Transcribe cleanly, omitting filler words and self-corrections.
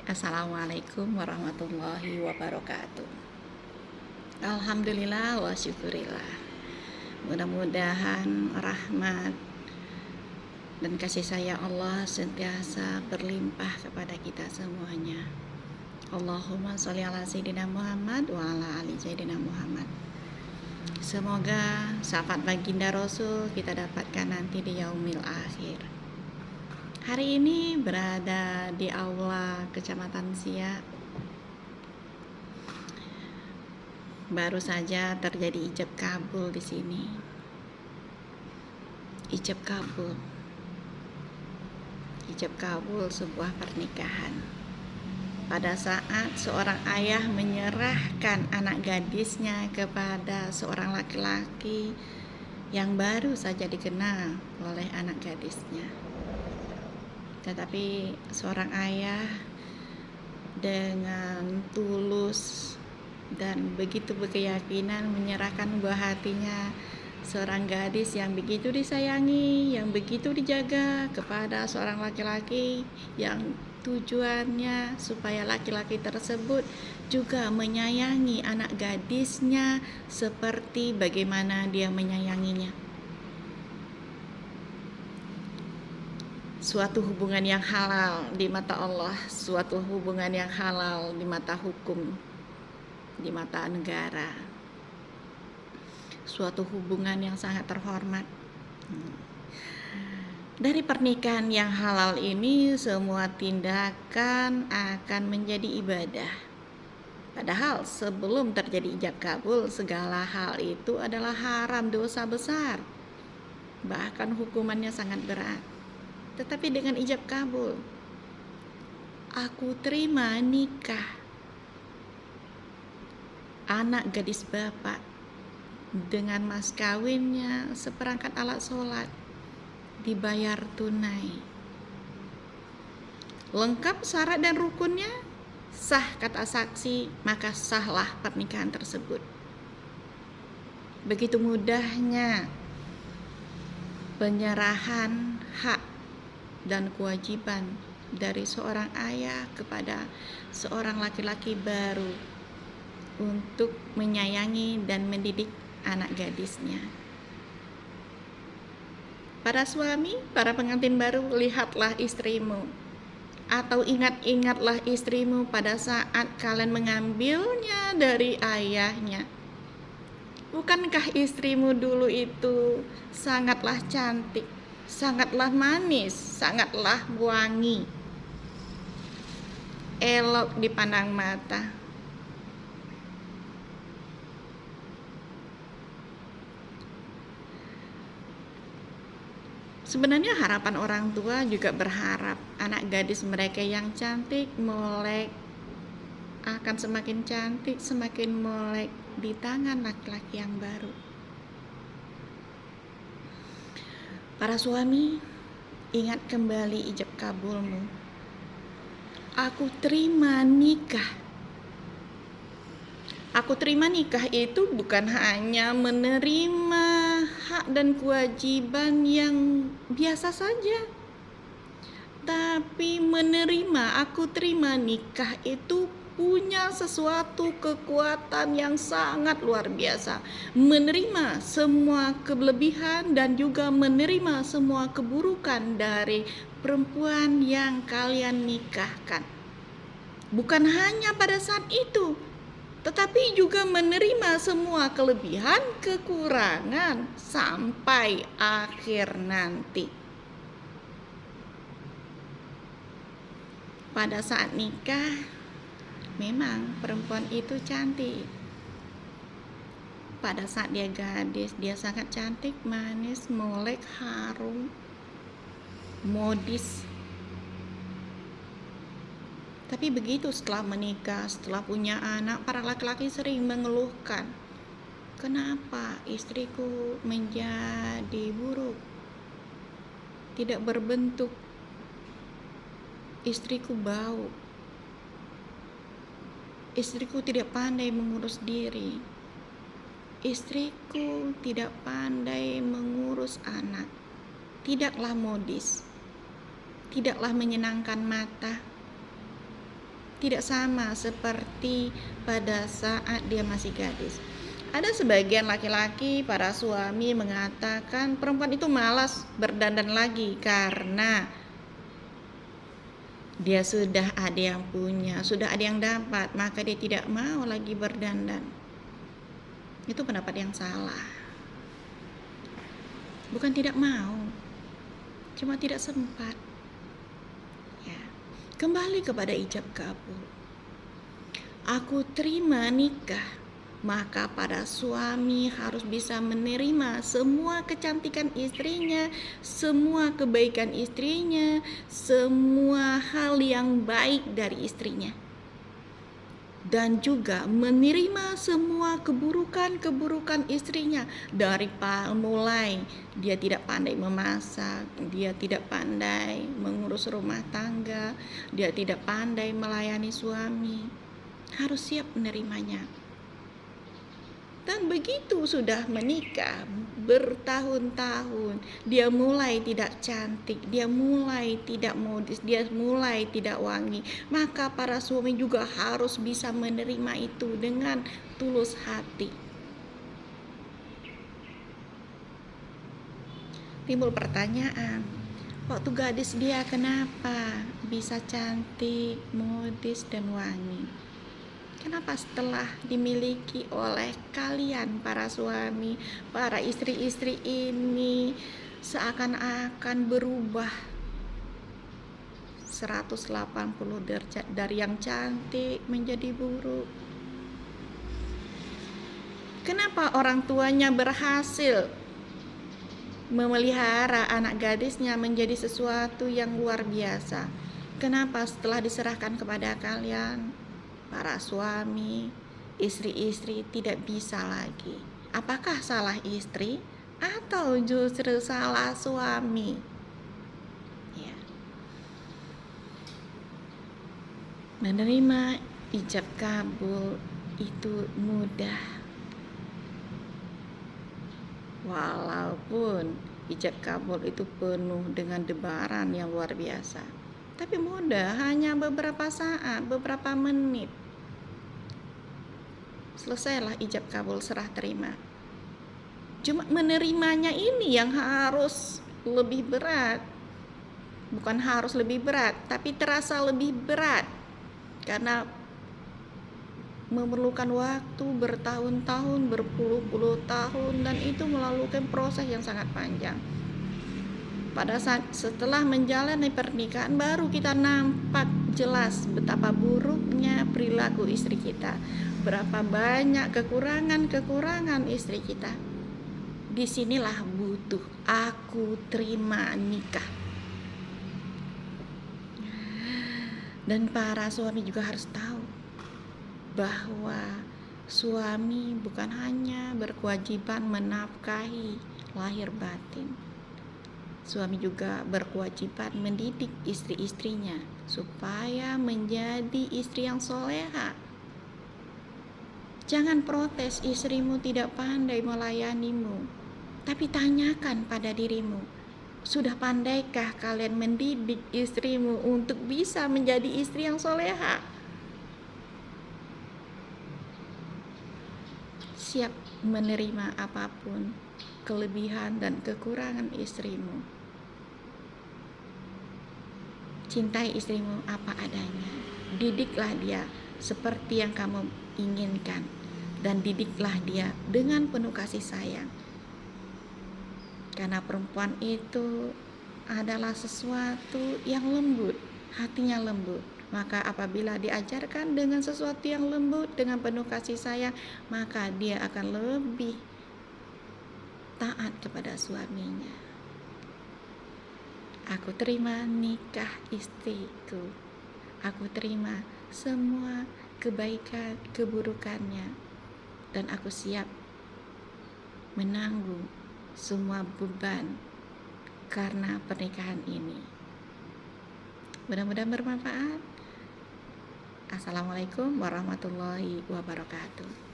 Assalamualaikum warahmatullahi wabarakatuh. Alhamdulillah wa syukurillah. Mudah-mudahan rahmat dan kasih sayang Allah sentiasa berlimpah kepada kita semuanya. Allahumma sholli ala sayyidina Muhammad wa ala ali sayyidina Muhammad. Semoga syafaat baginda Rasul kita dapatkan nanti di yaumil akhir. Hari ini berada di aula Kecamatan Siak. Baru saja terjadi ijab kabul di sini. Ijab kabul. Ijab kabul sebuah pernikahan. Pada saat seorang ayah menyerahkan anak gadisnya kepada seorang laki-laki yang baru saja dikenal oleh anak gadisnya. Tetapi seorang ayah dengan tulus dan begitu berkeyakinan menyerahkan buah hatinya seorang gadis yang begitu disayangi, yang begitu dijaga kepada seorang laki-laki yang tujuannya supaya laki-laki tersebut juga menyayangi anak gadisnya seperti bagaimana dia menyayanginya. Suatu hubungan yang halal di mata Allah, suatu hubungan yang halal di mata hukum, di mata negara, suatu hubungan yang sangat terhormat. Dari pernikahan yang halal ini, semua tindakan akan menjadi ibadah. Padahal sebelum terjadi ijab kabul, segala hal itu adalah haram, dosa besar, bahkan hukumannya sangat berat. Tetapi dengan ijab kabul, aku terima nikah anak gadis bapak dengan mas kawinnya seperangkat alat sholat, dibayar tunai, lengkap syarat dan rukunnya, sah kata saksi, maka sahlah pernikahan tersebut. Begitu mudahnya penyerahan hak dan kewajiban dari seorang ayah kepada seorang laki-laki baru untuk menyayangi dan mendidik anak gadisnya. Para suami, para pengantin baru, lihatlah istrimu atau ingat-ingatlah istrimu pada saat kalian mengambilnya dari ayahnya. Bukankah istrimu dulu itu sangatlah cantik, sangatlah manis, sangatlah wangi, elok dipandang mata? Sebenarnya harapan orang tua juga berharap anak gadis mereka yang cantik molek akan semakin cantik, semakin molek di tangan laki-laki yang baru. Para suami, ingat kembali ijab kabulmu. Aku terima nikah. Aku terima nikah itu bukan hanya menerima hak dan kewajiban yang biasa saja, tapi menerima, aku terima nikah itu punya sesuatu kekuatan yang sangat luar biasa. Menerima semua kelebihan dan juga menerima semua keburukan dari perempuan yang kalian nikahkan. Bukan hanya pada saat itu, tetapi juga menerima semua kelebihan, kekurangan sampai akhir nanti. Pada saat nikah, memang perempuan itu cantik. Pada saat dia gadis, dia sangat cantik, manis, molek, harum, modis. Tapi begitu setelah menikah, setelah punya anak, para laki-laki sering mengeluhkan, kenapa istriku menjadi buruk, tidak berbentuk, istriku bau, istriku tidak pandai mengurus diri, istriku tidak pandai mengurus anak, tidaklah modis, tidaklah menyenangkan mata. tidak sama seperti pada saat dia masih gadis. Ada sebagian laki-laki, para suami mengatakan perempuan itu malas berdandan lagi karena dia sudah ada yang punya, sudah ada yang dapat, maka dia tidak mau lagi berdandan. Itu pendapat yang salah. Bukan tidak mau, cuma tidak sempat. Ya. Kembali kepada ijab kabul. Aku terima nikah, maka para suami harus bisa menerima semua kecantikan istrinya, semua kebaikan istrinya, semua hal yang baik dari istrinya, dan juga menerima semua keburukan-keburukan istrinya. Dari mulai dia tidak pandai memasak, dia tidak pandai mengurus rumah tangga, dia tidak pandai melayani suami, harus siap menerimanya. Dan begitu sudah menikah bertahun-tahun, dia mulai tidak cantik, dia mulai tidak modis, dia mulai tidak wangi, maka para suami juga harus bisa menerima itu dengan tulus hati. Timbul pertanyaan, waktu gadis dia kenapa bisa cantik, modis, dan wangi? Kenapa setelah dimiliki oleh kalian para suami, para istri-istri ini seakan-akan berubah 180 derajat dari yang cantik menjadi buruk? Kenapa orang tuanya berhasil memelihara anak gadisnya menjadi sesuatu yang luar biasa? Kenapa setelah diserahkan kepada kalian, para suami, istri-istri, tidak bisa lagi? Apakah salah istri atau justru salah suami? Ya. Menerima ijab kabul itu mudah. Walaupun ijab kabul itu penuh dengan debaran yang luar biasa, tapi mudah, hanya beberapa saat, beberapa menit. Selesailah ijab kabul, serah terima. Cuma menerimanya ini yang harus lebih berat. Bukan harus lebih berat, tapi terasa lebih berat. Karena memerlukan waktu bertahun-tahun, berpuluh-puluh tahun, dan itu melalui proses yang sangat panjang. Pada saat setelah menjalani pernikahan baru kita nampak jelas betapa buruknya perilaku istri kita, berapa banyak kekurangan istri kita. Disinilah butuh aku terima nikah. Dan para suami juga harus tahu bahwa suami bukan hanya berkewajiban menafkahi lahir batin, suami juga berkewajiban mendidik istri-istrinya supaya menjadi istri yang soleha. Jangan protes istrimu tidak pandai melayanimu, tapi tanyakan pada dirimu, sudah pandaikah kalian mendidik istrimu untuk bisa menjadi istri yang soleha? Siap menerima apapun kelebihan dan kekurangan istrimu. Cintai istrimu apa adanya, didiklah dia seperti yang kamu inginkan, dan didiklah dia dengan penuh kasih sayang. Karena perempuan itu adalah sesuatu yang lembut, hatinya lembut. Maka apabila diajarkan dengan sesuatu yang lembut, dengan penuh kasih sayang, maka dia akan lebih taat kepada suaminya. Aku terima nikah istriku. Aku terima semua kebaikan, keburukannya. Dan aku siap menanggung semua beban karena pernikahan ini. Mudah-mudahan bermanfaat. Assalamualaikum warahmatullahi wabarakatuh.